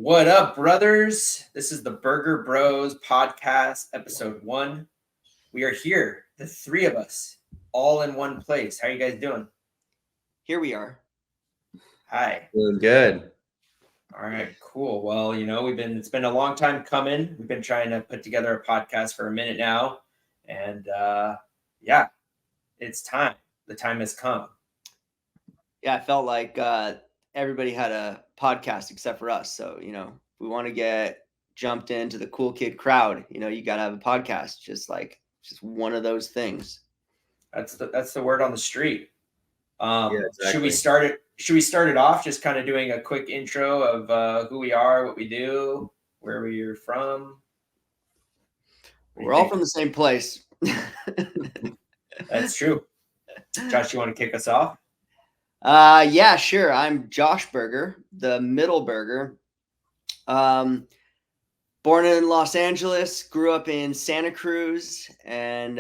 What up, brothers? This is the Berger Bros Podcast, episode 1. We are here, the three of us, all in one place. How are you guys doing? Here we are. Hi. Doing good. All right, cool. Well, it's been a long time coming. We've been trying to put together a podcast for a minute now. And it's time. The time has come. Yeah, I felt like everybody had a podcast except for us. So, we want to get jumped into the cool kid crowd. You got to have a podcast, just one of those things. That's the word on the street. Exactly. Should we start it off just kind of doing a quick intro of who we are, what we do, where we're from? We're all from the same place. That's true. Josh, you want to kick us off? Yeah, sure. I'm Josh Berger, the middle Berger. Born in Los Angeles, grew up in Santa Cruz, and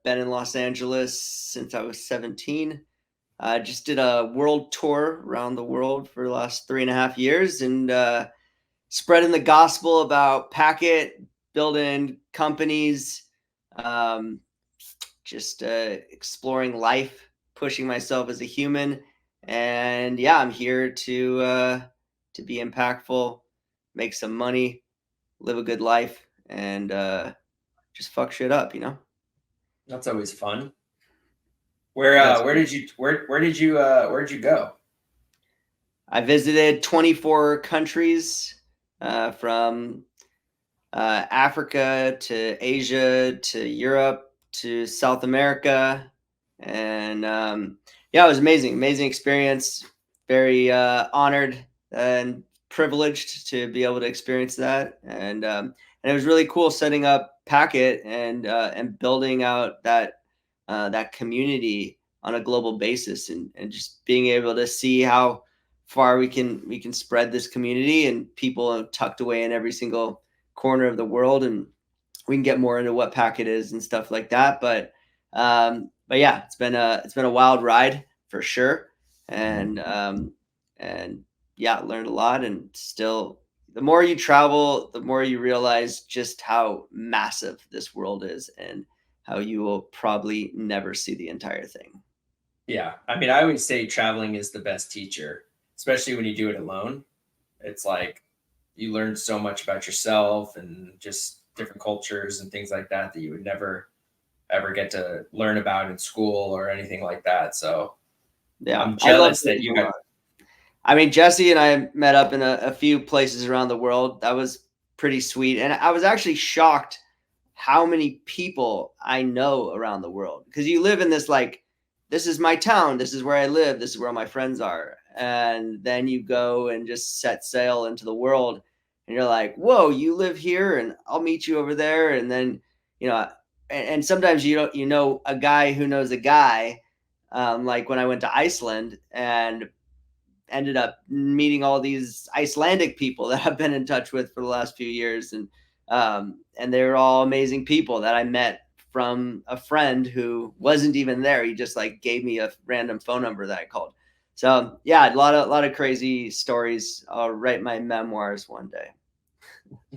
been in Los Angeles since I was 17. Just did a world tour around the world for the last 3.5 years and spreading the gospel about Packet, building companies, just exploring life, pushing myself as a human. And yeah, I'm here to be impactful, make some money, live a good life, and just fuck shit up, That's always fun. Where did you go? I visited 24 countries, from Africa to Asia to Europe to South America, and it was amazing experience. Very honored and privileged to be able to experience that, and it was really cool setting up Packet and building out that community on a global basis, and just being able to see how far we can spread this community, and people tucked away in every single corner of the world, and we can get more into what Packet is and stuff like that. But yeah, it's been a wild ride for sure, and yeah, learned a lot. And still, the more you travel, the more you realize just how massive this world is, and how you will probably never see the entire thing. Yeah, I mean, I always say traveling is the best teacher, especially when you do it alone. It's like you learn so much about yourself and just different cultures and things like that you would never ever get to learn about in school or anything like that. So yeah, I'm jealous that you got. I mean, Jesse and I met up in a few places around the world. That was pretty sweet. And I was actually shocked how many people I know around the world, because you live in this, this is my town, this is where I live, this is where my friends are. And then you go and just set sail into the world, and you're like, whoa, you live here, and I'll meet you over there. And then, and sometimes you know a guy who knows a guy, like when I went to Iceland and ended up meeting all these Icelandic people that I've been in touch with for the last few years. And they're all amazing people that I met from a friend who wasn't even there. He just gave me a random phone number that I called. So yeah, a lot of crazy stories. I'll write my memoirs one day.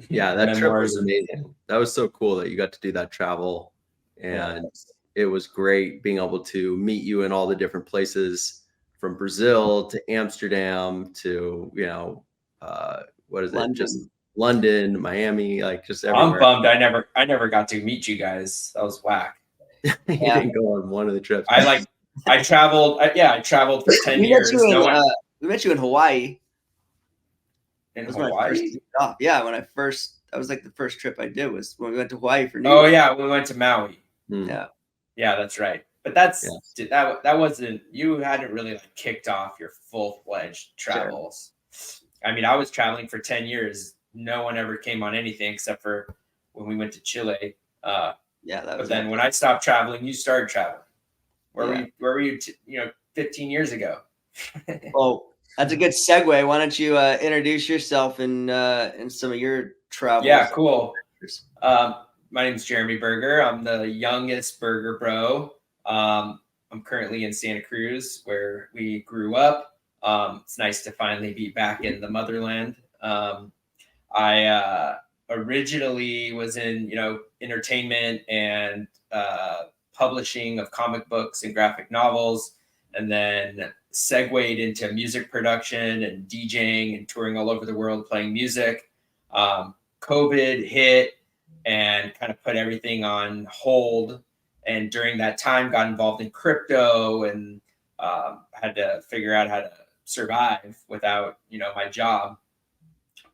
Yeah, that trip was amazing. That was so cool that you got to do that travel, and it was great being able to meet you in all the different places, from Brazil to Amsterdam to what is London. it? Just London, Miami, just everywhere. I'm bummed I never got to meet you guys. That was whack. You didn't go on one of the trips. I traveled. I traveled for 10 years. We met you in Hawaii. In Hawaii? Yeah, that was the first trip I did, was when we went to Hawaii for New Year. Oh Year. yeah, we went to Maui. Yeah, that's right. But that wasn't, you hadn't really kicked off your full-fledged travels. Sure. I mean, I was traveling for 10 years. No one ever came on anything except for when we went to Chile. But then when I stopped traveling, you started traveling. Where were you 15 years ago? Oh, that's a good segue. Why don't you introduce yourself and some of your travels? Yeah, cool. My name is Jeremy Berger. I'm the youngest Berger Bro. I'm currently in Santa Cruz, where we grew up. It's nice to finally be back in the motherland. I originally was in, entertainment and publishing of comic books and graphic novels, and then segued into music production and DJing and touring all over the world playing music. COVID hit and kind of put everything on hold. And during that time, got involved in crypto and had to figure out how to survive without, my job.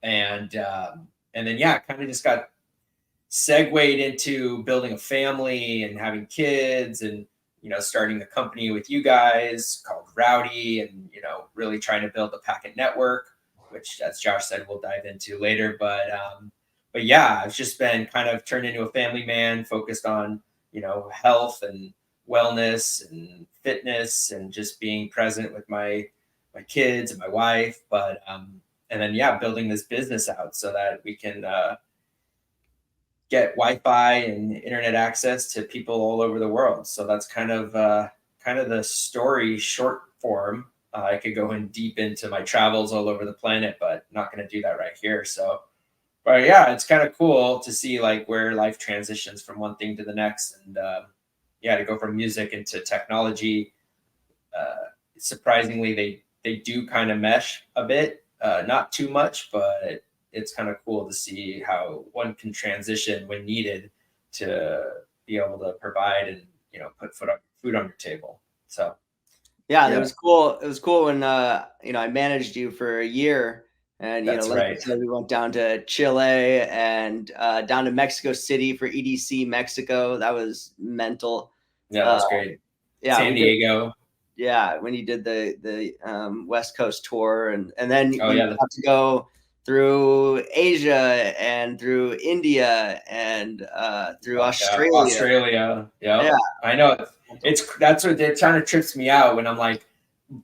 And then, yeah, kind of just got segued into building a family and having kids and, starting a company with you guys called Rowdy and, really trying to build a packet network, which, as Josh said, we'll dive into later. But yeah, I've just been kind of turned into a family man, focused on, health and wellness and fitness and just being present with my kids and my wife. But, and then, yeah, building this business out so that we can get Wi-Fi and internet access to people all over the world. So that's kind of the story short form. I could go in deep into my travels all over the planet, but not going to do that right here. So, but yeah, it's kind of cool to see like where life transitions from one thing to the next. And yeah, to go from music into technology. Surprisingly, they do kind of mesh a bit, not too much, but it's kind of cool to see how one can transition when needed to be able to provide and, put food on your table. So, yeah, it was cool. It was cool when, I managed you for a year and, That's like right. you said, we went down to Chile and down to Mexico City for EDC Mexico. That was mental. Yeah, that was great. Yeah. San Diego. When you did the West Coast tour and then you yeah. got to go through Asia and through India and through Australia. Yeah. I know that's what it kind of trips me out when I'm like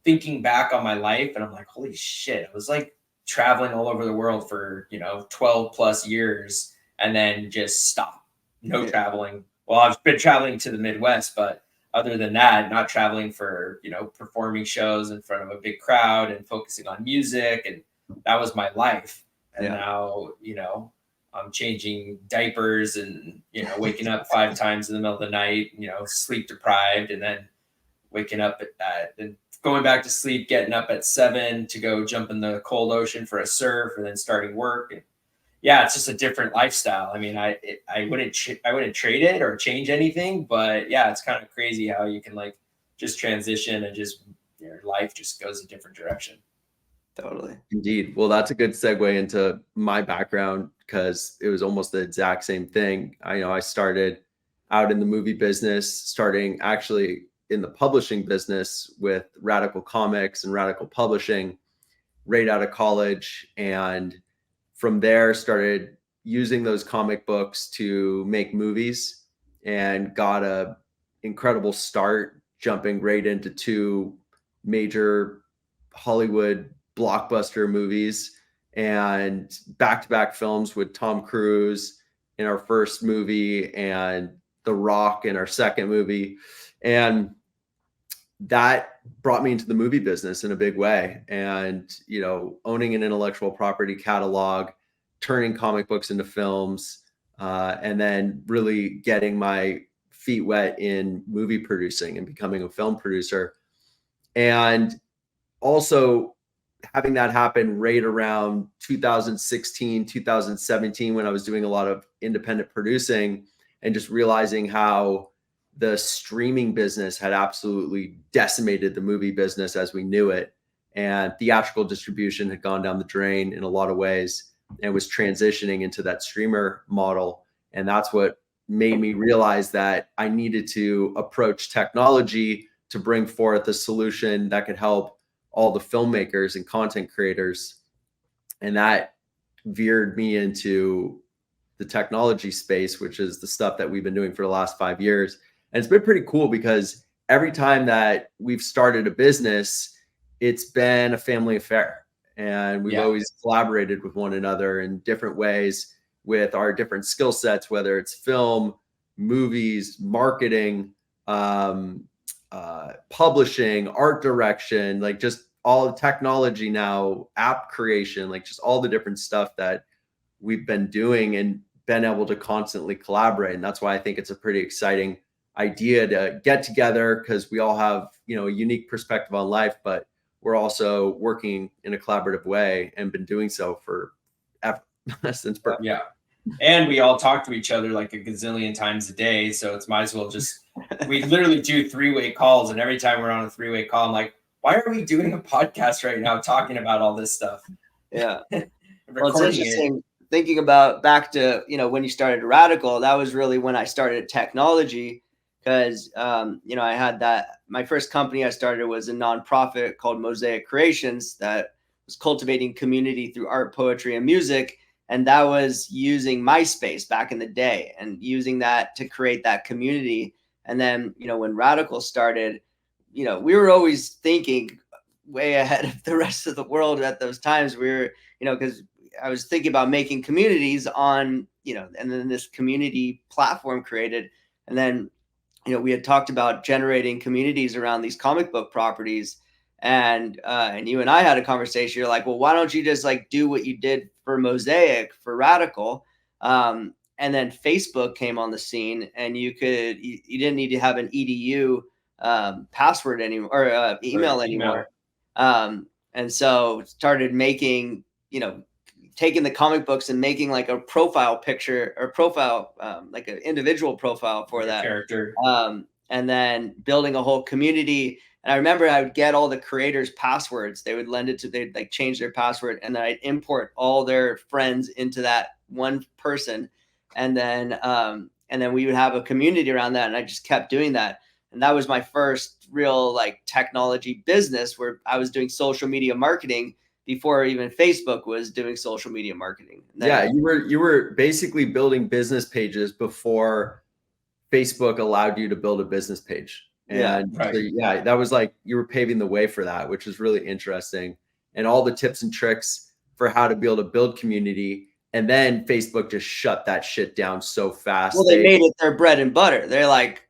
thinking back on my life and I'm like, holy shit, I was like traveling all over the world for 12 plus years and then just stop. No traveling. Well, I've been traveling to the Midwest, but other than that, not traveling for performing shows in front of a big crowd and focusing on music, and that was my life. And now I'm changing diapers and waking up 5 times in the middle of the night, sleep deprived, and then waking up and going back to sleep, getting up at 7 to go jump in the cold ocean for a surf, and then starting work. And yeah, it's just a different lifestyle. I mean, I wouldn't trade it or change anything, but yeah, it's kind of crazy how you can like just transition and just your life just goes a different direction. Totally. Indeed. Well, that's a good segue into my background because it was almost the exact same thing. I started out in the movie business, starting actually in the publishing business with Radical Comics and Radical Publishing right out of college. And from there started using those comic books to make movies and got a incredible start jumping right into 2 major Hollywood blockbuster movies and back-to-back films with Tom Cruise in our first movie and The Rock in our second movie. And that brought me into the movie business in a big way. And, owning an intellectual property catalog, turning comic books into films, and then really getting my feet wet in movie producing and becoming a film producer. And also having that happen right around 2016, 2017, when I was doing a lot of independent producing and just realizing how the streaming business had absolutely decimated the movie business as we knew it. And theatrical distribution had gone down the drain in a lot of ways and was transitioning into that streamer model. And that's what made me realize that I needed to approach technology to bring forth a solution that could help all the filmmakers and content creators. And that veered me into the technology space, which is the stuff that we've been doing for the last 5 years. And it's been pretty cool because every time that we've started a business, it's been a family affair. And we've always collaborated with one another in different ways with our different skill sets, whether it's film, movies, marketing, publishing, art direction, like just all the technology now, app creation, like just all the different stuff that we've been doing and been able to constantly collaborate. And that's why I think it's a pretty exciting idea to get together, because we all have, you know, a unique perspective on life, but we're also working in a collaborative way and been doing so for since birth. Yeah. And we all talk to each other like a gazillion times a day. So it's might as well just, we literally do 3-way calls. And every time we're on a 3-way call, I'm like, why are we doing a podcast right now talking about all this stuff? Yeah. Well, it's interesting thinking about back to, you know, when you started Radical, that was really when I started technology, because, you know, I had my first company I started was a nonprofit called Mosaic Creations that was cultivating community through art, poetry, and music. And that was using MySpace back in the day and using that to create that community. And then, you know, when Radical started, you know, we were always thinking way ahead of the rest of the world at those times. We were, you know, because I was thinking about making communities on, you know, and then this community platform created. And then, you know, we had talked about generating communities around these comic book properties. And you and I had a conversation. You're like, well, why don't you just like do what you did for Mosaic, for Radical? And then Facebook came on the scene, and you didn't need to have an EDU password anymore, or email anymore. And so started making, you know, taking the comic books and making like a profile picture or profile, like an individual profile for that character. And then building a whole community. And I remember I would get all the creators' passwords. They would they'd like change their password, and then I'd import all their friends into that one person. And then we would have a community around that. And I just kept doing that. And that was my first real like technology business, where I was doing social media marketing before even Facebook was doing social media marketing. Yeah, you were basically building business pages before Facebook allowed you to build a business page. And right. So, yeah, that was like you were paving the way for that, which is really interesting. And all the tips and tricks for how to be able to build community. And then Facebook just shut that shit down so fast. Well, they made it their bread and butter. They're like,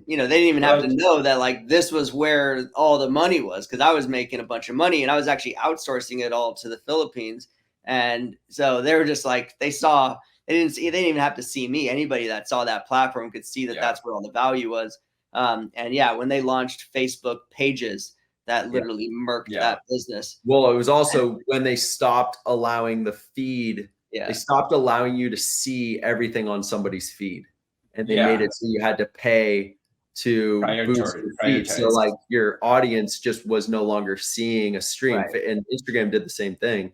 you know, they didn't even have to know that like this was where all the money was, because I was making a bunch of money and I was actually outsourcing it all to the Philippines. And so they were just like, they didn't even have to see me. Anybody that saw that platform could see that that's where all the value was. And yeah, when they launched Facebook pages, that literally murked that business. Well, it was also when they stopped allowing the feed. Yeah. They stopped allowing you to see everything on somebody's feed, and they made it so you had to pay to boost your feed. So like your audience just was no longer seeing a stream, and Instagram did the same thing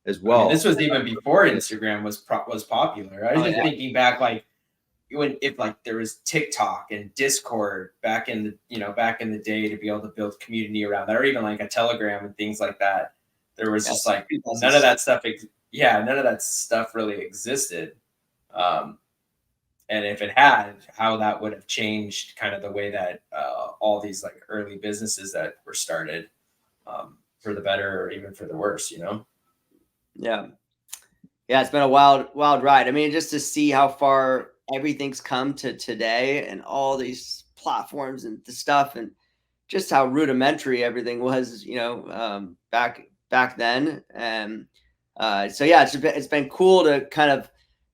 as well. I mean, this was even before Instagram was popular. I was just thinking back, like if like there was TikTok and Discord back in the day, to be able to build community around that, or even like a Telegram and things like that. There was just like none of that stuff. None of that stuff really existed. And if it had, how that would have changed kind of the way that all these like early businesses that were started, for the better or even for the worse, you know? Yeah. Yeah. It's been a wild ride. I mean, just to see how far everything's come to today and all these platforms and the stuff, and just how rudimentary everything was, you know, back then. And so yeah, it's been cool to kind of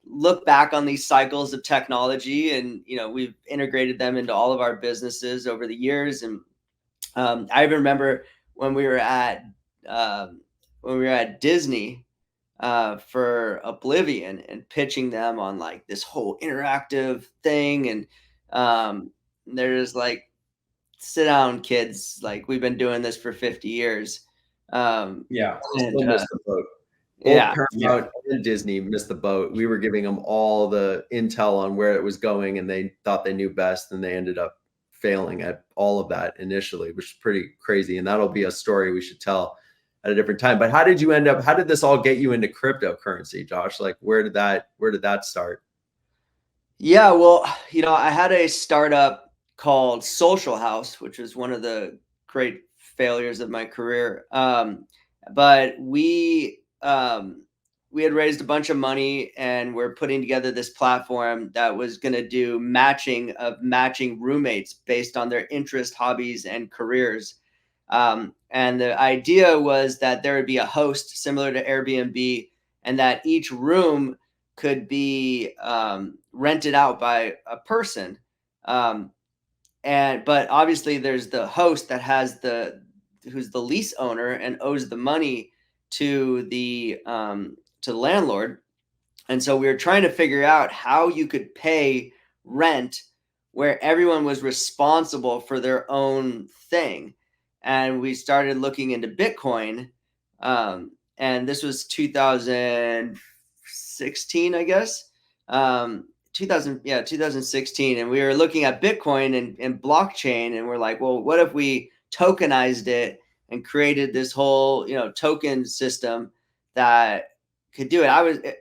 look back on these cycles of technology, and you know, we've integrated them into all of our businesses over the years. And I even remember when we were at Disney for Oblivion and pitching them on like this whole interactive thing, and they're just like, sit down, kids, like we've been doing this for 50 years. Still missed the boat. Paramount and Disney missed the boat. We were giving them all the intel on where it was going, and they thought they knew best, and they ended up failing at all of that initially, which is pretty crazy. And that'll be a story we should tell at a different time. But how did this all get you into cryptocurrency, Josh? Like where did that start? Yeah, well, you know, I had a startup called Social House, which was one of the great failures of my career. But we had raised a bunch of money, and we're putting together this platform that was going to do matching roommates based on their interests, hobbies, and careers. And the idea was that there would be a host similar to Airbnb, and that each room could be rented out by a person. But obviously there's the host that has who's the lease owner and owes the money to the landlord. And so we were trying to figure out how you could pay rent where everyone was responsible for their own thing. And we started looking into Bitcoin. And this was 2016, I guess. 2016. And we were looking at Bitcoin and blockchain. And we're like, well, what if we tokenized it and created this whole, token system that could do it? I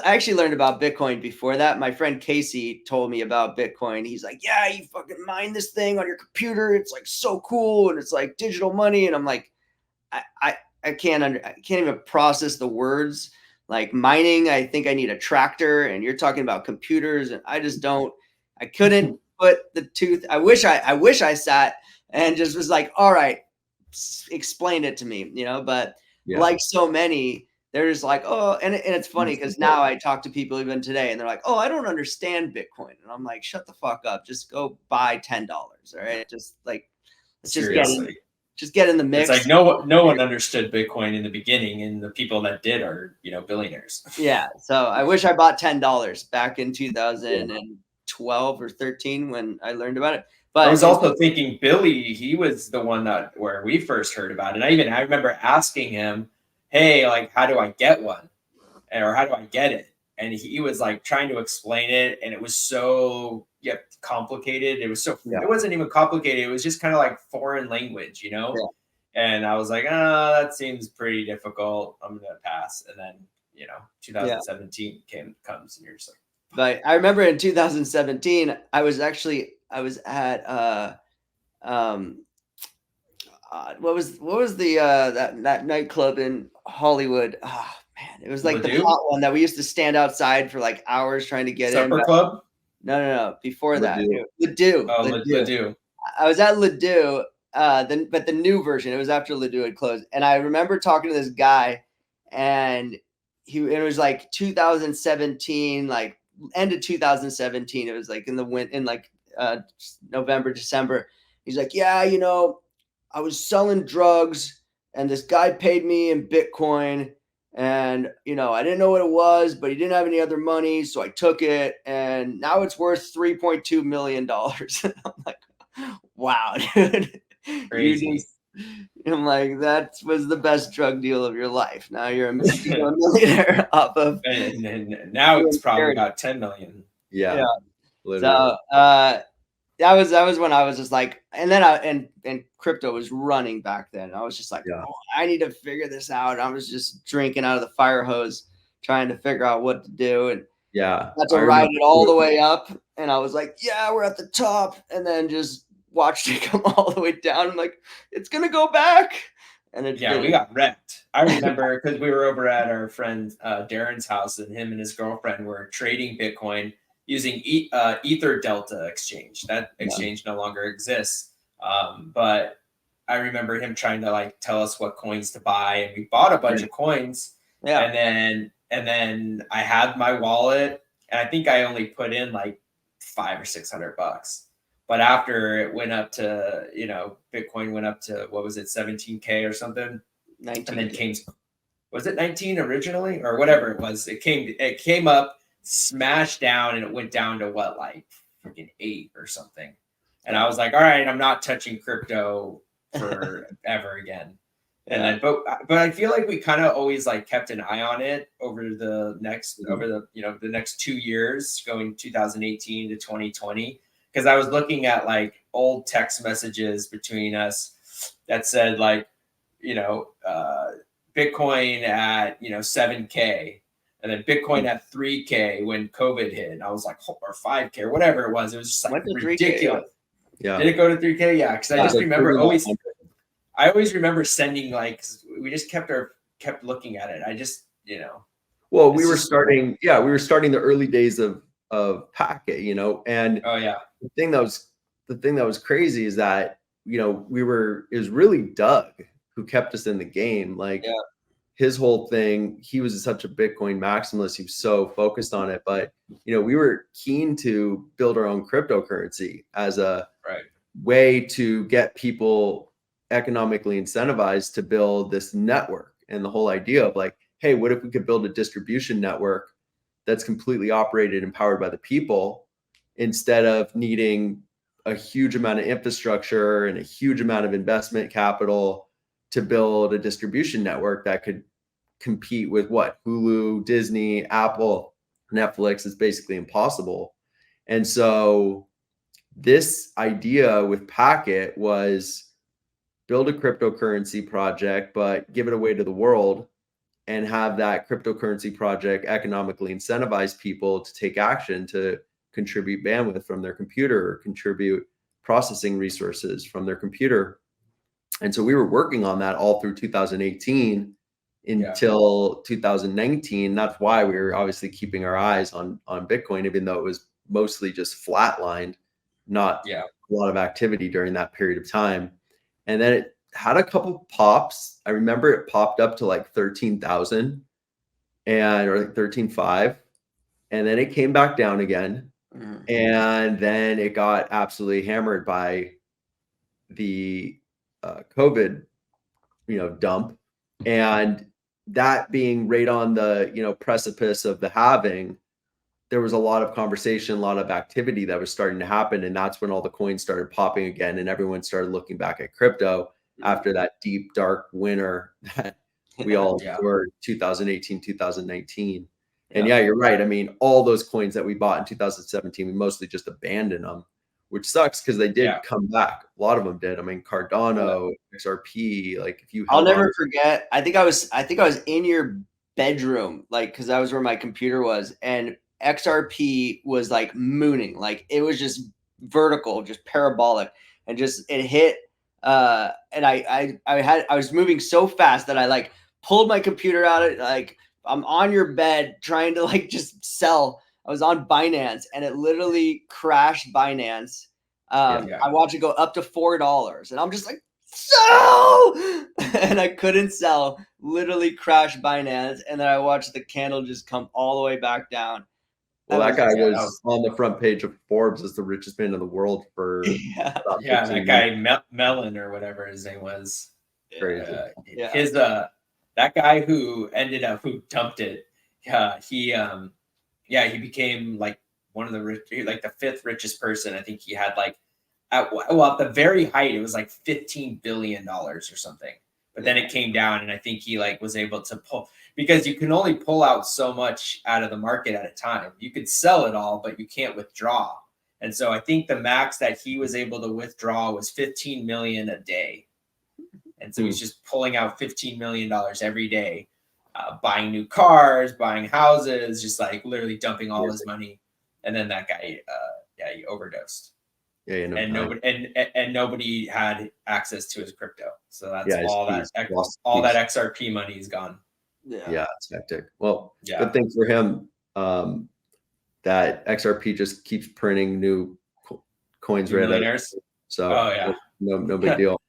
actually learned about Bitcoin before that. My friend Casey told me about Bitcoin. He's like, yeah, you fucking mine this thing on your computer. It's like so cool. And it's like digital money. And I'm like, I can't even process the words like mining. I think I need a tractor, and you're talking about computers, and I couldn't put the tooth. I wish I sat and just was like, all right, explain it to me, but like so many, they're just like, oh, and it's funny because now I talk to people even today and they're like, oh, I don't understand Bitcoin. And I'm like, shut the fuck up. Just go buy $10. All right. Just like, let's just get in the mix. It's like no one understood Bitcoin in the beginning, and the people that did are, billionaires. Yeah. So I wish I bought $10 back in 2012 or 13 when I learned about it. But I was also thinking Billy, he was the one where we first heard about it. And I remember asking him, hey, like, how do I get one? Or how do I get it? And he was like trying to explain it. And it was so complicated. It wasn't even complicated. It was just kind of like foreign language, Yeah. And I was like, that seems pretty difficult. I'm going to pass. And then, 2017 comes and you're just like. But I remember in 2017, I was at what was the that nightclub in Hollywood? Oh man, it was like the hot one that we used to stand outside for like hours trying to get in. Supper Club? No. Before that, Ledoux. Oh, Ledoux. I was at Ledoux, but the new version. It was after Ledoux had closed, and I remember talking to this guy, and it was like 2017, like end of 2017. It was like in November, December. He's like, yeah, I was selling drugs and this guy paid me in Bitcoin, and, I didn't know what it was, but he didn't have any other money. So I took it, and now it's worth $3.2 million. I'm like, wow, dude. Crazy. I'm like, that was the best drug deal of your life. Now you're a millionaire off of. And now it's probably about 10 million. Yeah. So, that was when I was just like, and then and crypto was running back then. I was just like, oh, I need to figure this out. I was just drinking out of the fire hose, trying to figure out what to do. And had to ride it all the way up. And I was like, yeah, we're at the top. And then just watched it come all the way down. I'm like, it's going to go back. And we got wrecked. I remember because we were over at our friend Darren's house, and him and his girlfriend were trading Bitcoin using Ether Delta exchange. That exchange no longer exists. But I remember him trying to like tell us what coins to buy, and we bought a bunch of coins. Yeah. And then I had my wallet, and I think I only put in like $500 or $600. But after it went up to, Bitcoin went up to, what was it, 17K or something? 19. And then was it 19 originally or whatever it was? It came up, smashed down, and it went down to what, like freaking 8 or something. And I was like, all right, I'm not touching crypto forever again. And then, but I feel like we kind of always like kept an eye on it over the next 2 years, going 2018 to 2020. Because I was looking at like old text messages between us that said like, Bitcoin at, 7K, and then Bitcoin at 3K when COVID hit. And I was like, or 5K or whatever it was. It was just like ridiculous. Yeah. Did it go to 3K? Yeah. Because I just remember I always remember sending like, we just kept looking at it. I just, Well, we were starting the early days of Packet, and the thing that was crazy is that, it was really Doug who kept us in the game. Like his whole thing, he was such a Bitcoin maximalist. He was so focused on it, but we were keen to build our own cryptocurrency as a way to get people economically incentivized to build this network. And the whole idea of like, hey, what if we could build a distribution network that's completely operated and powered by the people, instead of needing a huge amount of infrastructure and a huge amount of investment capital to build a distribution network that could compete with what Hulu, Disney, Apple, Netflix. Is basically impossible. And so this idea with Packet was build a cryptocurrency project, but give it away to the world, and have that cryptocurrency project economically incentivize people to take action to contribute bandwidth from their computer, or contribute processing resources from their computer. And so we were working on that all through 2018 until 2019. That's why we were obviously keeping our eyes on Bitcoin, even though it was mostly just flatlined, not a lot of activity during that period of time. And then it had a couple pops. I remember it popped up to like 13,000 or like 13.5, and then it came back down again. And then it got absolutely hammered by the COVID, dump, and that being right on the, precipice of the halving, there was a lot of conversation, a lot of activity that was starting to happen. And that's when all the coins started popping again, and everyone started looking back at crypto after that deep, dark winter that we all endured 2018, 2019. And you're right. I mean, all those coins that we bought in 2017, we mostly just abandoned them, which sucks because they did come back. A lot of them did. I mean, Cardano, XRP, like if you I'll never forget. I think I was in your bedroom, like, because that was where my computer was, and XRP was like mooning, like it was just vertical, just parabolic, and just it hit. And I was moving so fast that I like pulled my computer out of like. I'm on your bed trying to like just sell. I was on Binance and it literally crashed Binance. I watched it go up to $4 and I'm just like, sell! And I couldn't sell, literally crashed Binance. And then I watched the candle just come all the way back down. Well, that guy was on the front page of Forbes as the richest man in the world for that guy Mellon or whatever his name was. Crazy. That guy who dumped it, he became like one of the the fifth richest person. I think he had like at the very height it was like $15 billion or something. But then it came down, and I think he like was able to pull, because you can only pull out so much out of the market at a time. You could sell it all, but you can't withdraw. And so I think the max that he was able to withdraw was 15 million a day. And so he's just pulling out $15 million every day, buying new cars, buying houses, just like literally dumping all his money. And then that guy, he overdosed. And nobody had access to his crypto. So that's all that XRP money is gone. Yeah, it's hectic. Well, good thing for him that XRP just keeps printing new coins right out. So no big deal.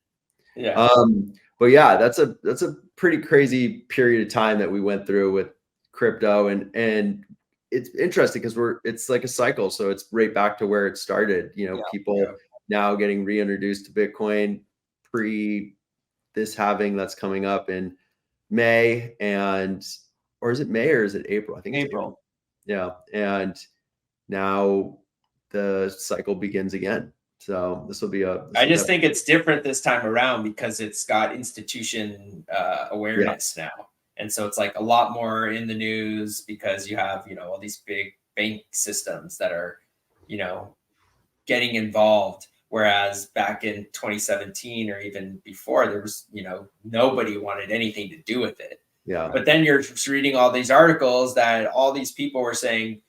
But that's a pretty crazy period of time that we went through with crypto, and it's interesting because it's like a cycle. So it's right back to where it started. People now getting reintroduced to Bitcoin pre this halving that's coming up in May, or is it May or is it April? I think it's April. Yeah, and now the cycle begins again. So this will be I just think it's different this time around because it's got institution awareness now. And so it's like a lot more in the news because you have, all these big bank systems that are, getting involved. Whereas back in 2017 or even before, there was, nobody wanted anything to do with it. Yeah. But then you're just reading all these articles that all these people were saying,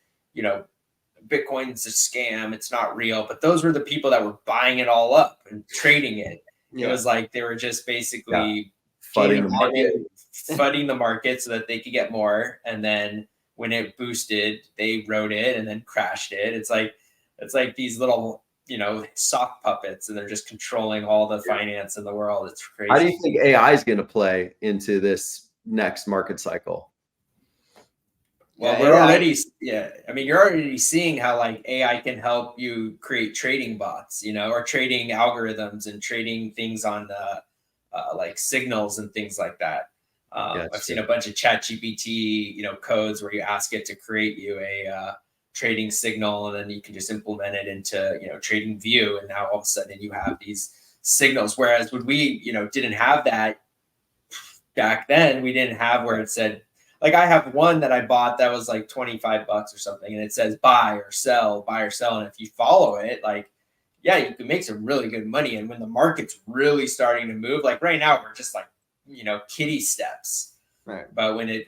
Bitcoin's a scam, it's not real. But those were the people that were buying it all up and trading it. It was like they were just basically flooding the market so that they could get more. And then when it boosted, they rode it and then crashed it. It's like these little, sock puppets, and they're just controlling all the finance in the world. It's crazy. How do you think AI is going to play into this next market cycle? Well, we're already, I mean, you're already seeing how like AI can help you create trading bots, or trading algorithms and trading things on like signals and things like that. I've seen a bunch of ChatGPT, codes where you ask it to create you a trading signal, and then you can just implement it into, trading view. And now all of a sudden you have these signals. Whereas when we, didn't have that back then, we didn't have where it said, like I have one that I bought that was like $25 or something, and it says buy or sell. And if you follow it, like, yeah, you can make some really good money. And when the market's really starting to move, like right now, we're just like, kiddie steps. Right. But when it,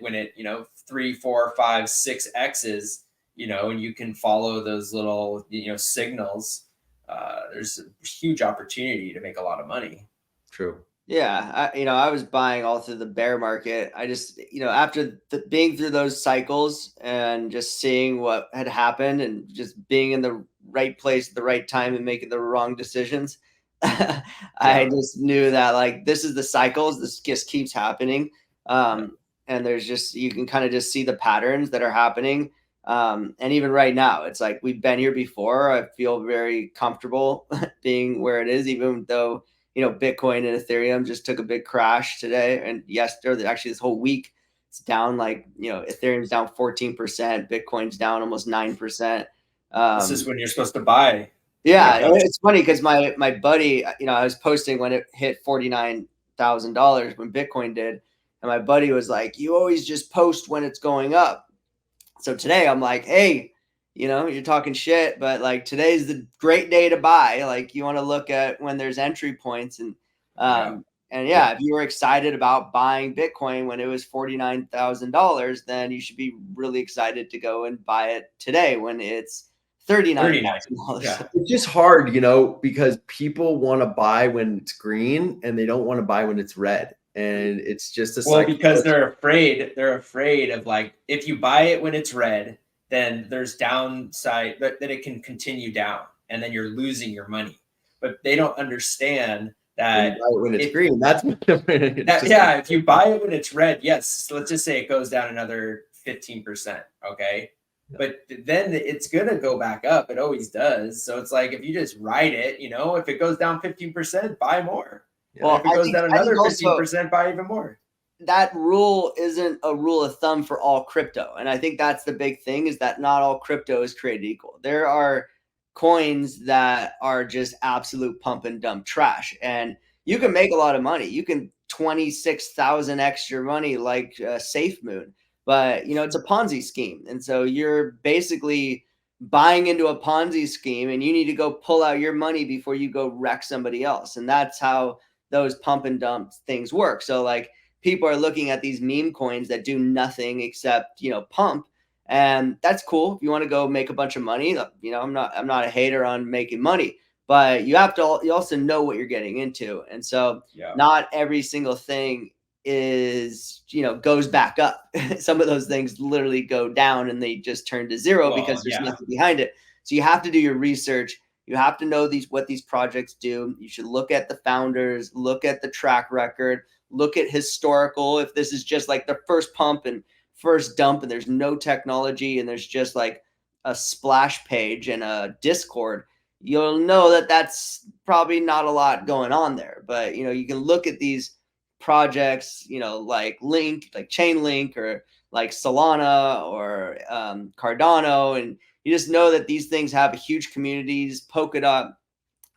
3, 4, 5, 6 X's, and you can follow those little, signals, there's a huge opportunity to make a lot of money. True. Yeah, I was buying all through the bear market. I just, after being through those cycles and just seeing what had happened and just being in the right place at the right time and making the wrong decisions, I just knew that like this is the cycles. This just keeps happening, and there's just you can kind of just see the patterns that are happening. And even right now, it's like we've been here before. I feel very comfortable being where it is, even though. Bitcoin and Ethereum just took a big crash today and yesterday. Actually, this whole week it's down like, Ethereum's down 14%, Bitcoin's down almost 9%. This is when you're supposed to buy. Yeah, it's funny because my buddy, I was posting when it hit $49,000 when Bitcoin did, and my buddy was like, "You always just post when it's going up." So today I'm like, "Hey, you're talking shit, but like today's the great day to buy. Like you want to look at when there's entry points and if you were excited about buying Bitcoin when it was $49,000, then you should be really excited to go and buy it today when it's $39,000. Yeah. It's just hard, because people want to buy when it's green and they don't want to buy when it's red. And it's just because they're afraid of like, if you buy it when it's red, then there's downside that it can continue down and then you're losing your money. But they don't understand that when it's green, that's if you buy it when it's red, yes. So let's just say it goes down another 15%. Okay. Yeah. But then it's going to go back up. It always does. So it's like, if you just ride it, if it goes down 15%, buy more. Yeah. Well, if it goes down another 15%, buy even more. That rule isn't a rule of thumb for all crypto. And I think that's the big thing is that not all crypto is created equal. There are coins that are just absolute pump and dump trash. And you can make a lot of money. You can 26,000x your money like SafeMoon. But, it's a Ponzi scheme. And so you're basically buying into a Ponzi scheme and you need to go pull out your money before you go wreck somebody else. And that's how those pump and dump things work. So like, people are looking at these meme coins that do nothing except, pump. And that's cool. If you want to go make a bunch of money, I'm not a hater on making money, but you also know what you're getting into. And so not every single thing is, goes back up. Some of those things literally go down and they just turn to zero because there's nothing behind it. So you have to do your research. You have to know what these projects do. You should look at the founders, look at the track record, look at historical. If this is just like the first pump and first dump and there's no technology and there's just like a splash page and a Discord, you'll know that that's probably not a lot going on there. But, you can look at these projects, like Chainlink or like Solana or Cardano, and you just know that these things have huge communities. Polkadot,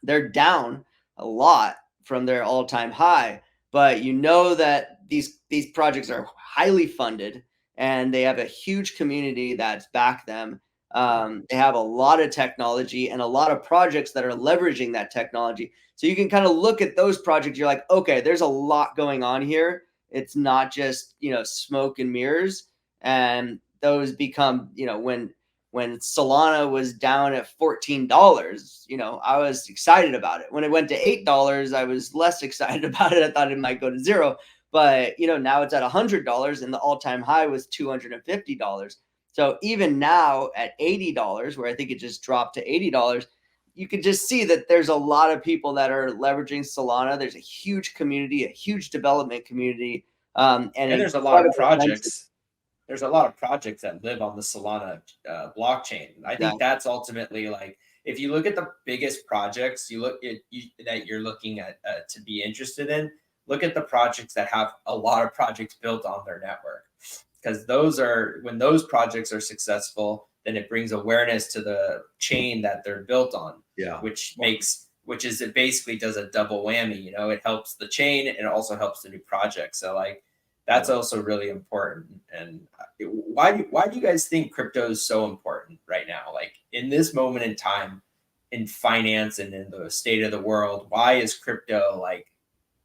they're down a lot from their all-time high. But that these projects are highly funded and they have a huge community that's backed them. They have a lot of technology and a lot of projects that are leveraging that technology. So you can kind of look at those projects. You're like, okay, there's a lot going on here. It's not just, smoke and mirrors. And those become, when Solana was down at $14, I was excited about it. When it went to $8, I was less excited about it. I thought it might go to zero, but now it's at $100 and the all-time high was $250. So even now at $80, where I think it just dropped to $80, you can just see that there's a lot of people that are leveraging Solana. There's a huge community, a huge development community And there's a lot of projects. There's a lot of projects that live on the Solana blockchain. I think that's ultimately like, if you look at the biggest projects, that you're looking at to be interested in, look at the projects that have a lot of projects built on their network, because when those projects are successful, then it brings awareness to the chain that they're built on. Yeah. It basically does a double whammy. It helps the chain and it also helps the new project. So like, that's also really important. And why do you guys think crypto is so important right now? Like, in this moment in time, in finance and in the state of the world, why is crypto like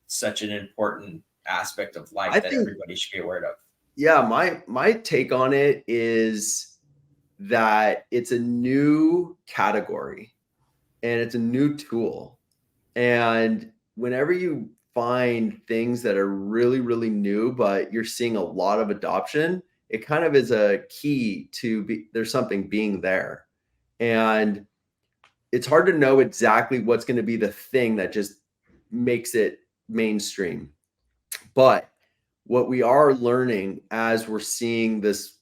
such an important aspect of life that everybody should be aware of? Yeah, my take on it is that it's a new category and it's a new tool. And whenever you find things that are really, really new, but you're seeing a lot of adoption, it kind of is a key to there's something being there. And it's hard to know exactly what's going to be the thing that just makes it mainstream. But what we are learning as we're seeing this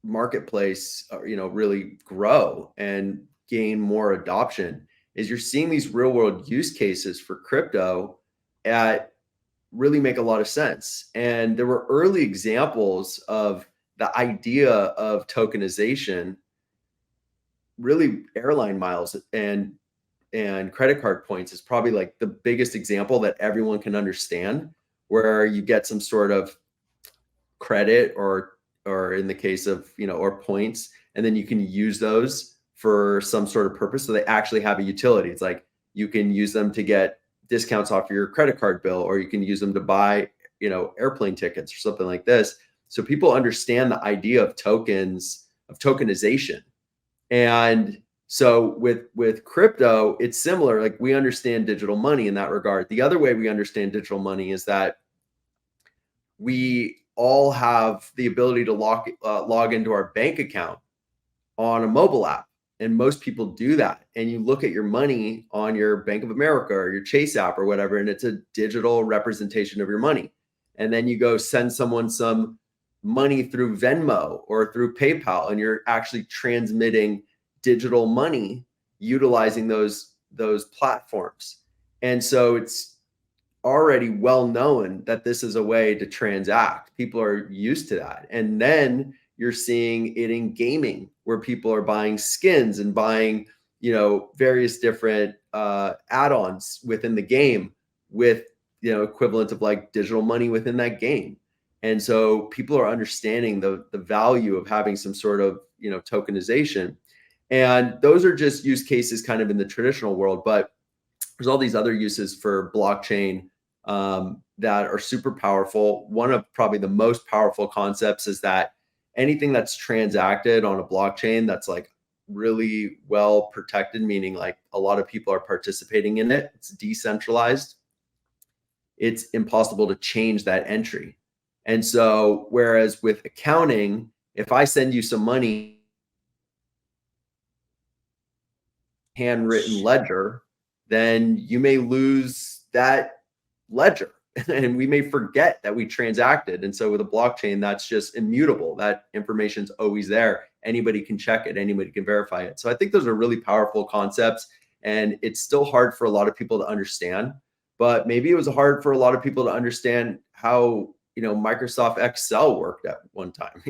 marketplace, really grow and gain more adoption, is you're seeing these real world use cases for crypto at really make a lot of sense. And there were early examples of the idea of tokenization. Really, airline miles and credit card points is probably like the biggest example that everyone can understand, where you get some sort of credit or in the case of, or points, and then you can use those for some sort of purpose. So they actually have a utility. It's like you can use them to get discounts off your credit card bill, or you can use them to buy, airplane tickets or something like this. So people understand the idea of tokens, of tokenization. And so with crypto, it's similar. Like, we understand digital money in that regard. The other way we understand digital money is that we all have the ability to log into our bank account on a mobile app. And most people do that. And you look at your money on your Bank of America or your Chase app or whatever, and it's a digital representation of your money. And then you go send someone some money through Venmo or through PayPal, and you're actually transmitting digital money utilizing those platforms. And so it's already well known that this is a way to transact. People are used to that. And then you're seeing it in gaming, where people are buying skins and buying, various different add-ons within the game with, equivalent of like digital money within that game. And so people are understanding the value of having some sort of, tokenization. And those are just use cases kind of in the traditional world, but there's all these other uses for blockchain that are super powerful. One of probably the most powerful concepts is that anything that's transacted on a blockchain that's like really well protected, meaning like a lot of people are participating in it, it's decentralized, it's impossible to change that entry. And so whereas with accounting, if I send you some money, handwritten ledger, then you may lose that ledger and we may forget that we transacted. And so with a blockchain, that's just immutable. That information's always there. Anybody can check it. Anybody can verify it. So I think those are really powerful concepts, and it's still hard for a lot of people to understand, but maybe it was hard for a lot of people to understand how, Microsoft Excel worked at one time,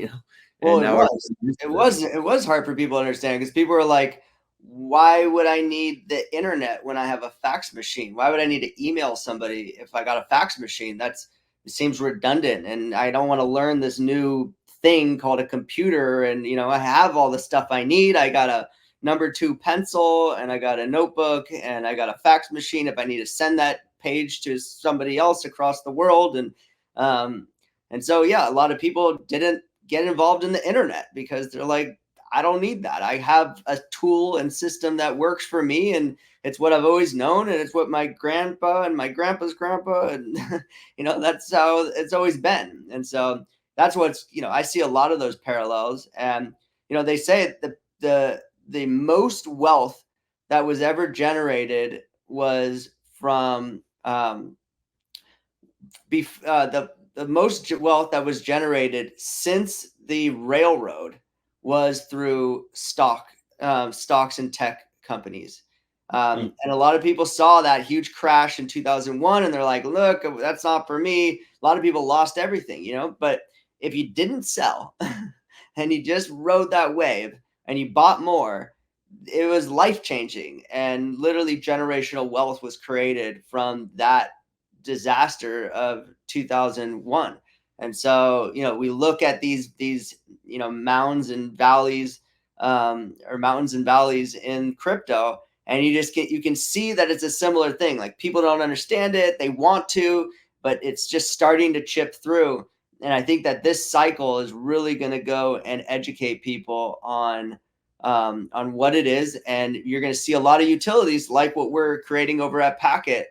Well, it was hard for people to understand, because people were like, why would I need the internet when I have a fax machine? Why would I need to email somebody if I got a fax machine? It seems redundant, and I don't want to learn this new thing called a computer. And, I have all the stuff I need. I got a number 2 pencil, and I got a notebook, and I got a fax machine if I need to send that page to somebody else across the world. And so, yeah, a lot of people didn't get involved in the internet because they're like, I don't need that. I have a tool and system that works for me, and it's what I've always known, and it's what my grandpa and my grandpa's grandpa, and that's how it's always been. And so that's what's, I see a lot of those parallels. And they say the most wealth that was ever generated was from the the most wealth that was generated since the railroad was through stocks and tech companies. And a lot of people saw that huge crash in 2001 and they're like, look, that's not for me. A lot of people lost everything, you know, but if you didn't sell and you just rode that wave and you bought more, it was life-changing, and literally generational wealth was created from that disaster of 2001. And so, you know, we look at these, you know, mountains and valleys in crypto, and you can see that it's a similar thing. Like, people don't understand it. They want to, but it's just starting to chip through. And I think that this cycle is really going to go and educate people on what it is. And you're going to see a lot of utilities like what we're creating over at Packet,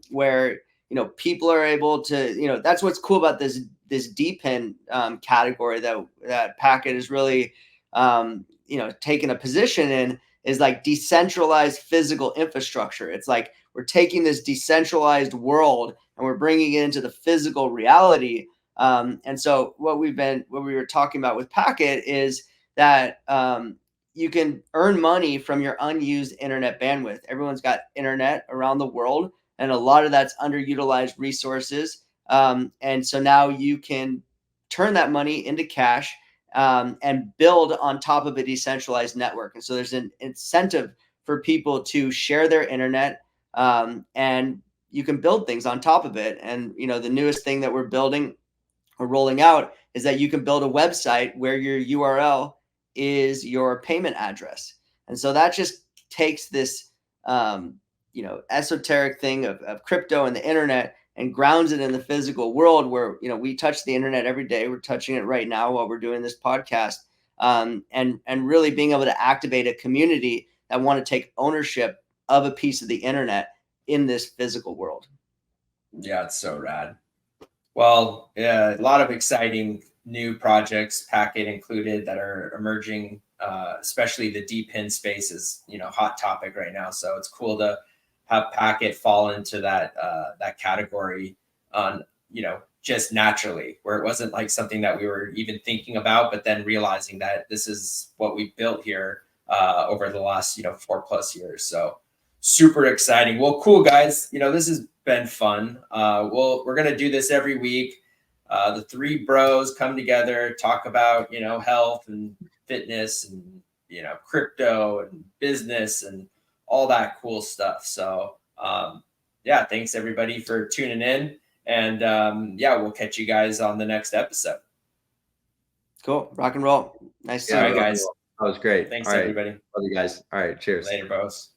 where, you know, people are able to, you know, that's what's cool about this DePIN category that Packet is really, you know, taking a position in, is like decentralized physical infrastructure. It's like we're taking this decentralized world and we're bringing it into the physical reality. And so what we were talking about with Packet is that you can earn money from your unused internet bandwidth. Everyone's got internet around the world, and a lot of that's underutilized resources. And so now you can turn that money into cash and build on top of a decentralized network. And so there's an incentive for people to share their internet, and you can build things on top of it. And, you know, the newest thing that we're rolling out is that you can build a website where your URL is your payment address. And so that just takes this, you know, esoteric thing of crypto and the internet and grounds it in the physical world where, you know, we touch the internet every day. We're touching it right now while we're doing this podcast, and really being able to activate a community that want to take ownership of a piece of the internet in this physical world. Yeah, it's so rad. Well, yeah, a lot of exciting new projects, Packet included, that are emerging, especially the DePIN space is, you know, hot topic right now. So it's cool to have Packet fall into that category on, you know, just naturally, where it wasn't like something that we were even thinking about, but then realizing that this is what we built here over the last, you know, 4+ years. So super exciting. Well, cool, guys. You know, this has been fun. We're going to do this every week. The three bros come together, talk about, you know, health and fitness and, you know, crypto and business and all that cool stuff. So, yeah, thanks everybody for tuning in. And yeah, we'll catch you guys on the next episode. Cool. Rock and roll. Nice to see you guys. That was great. Thanks, all right. everybody. Love you guys. All right. Cheers. Later, bros.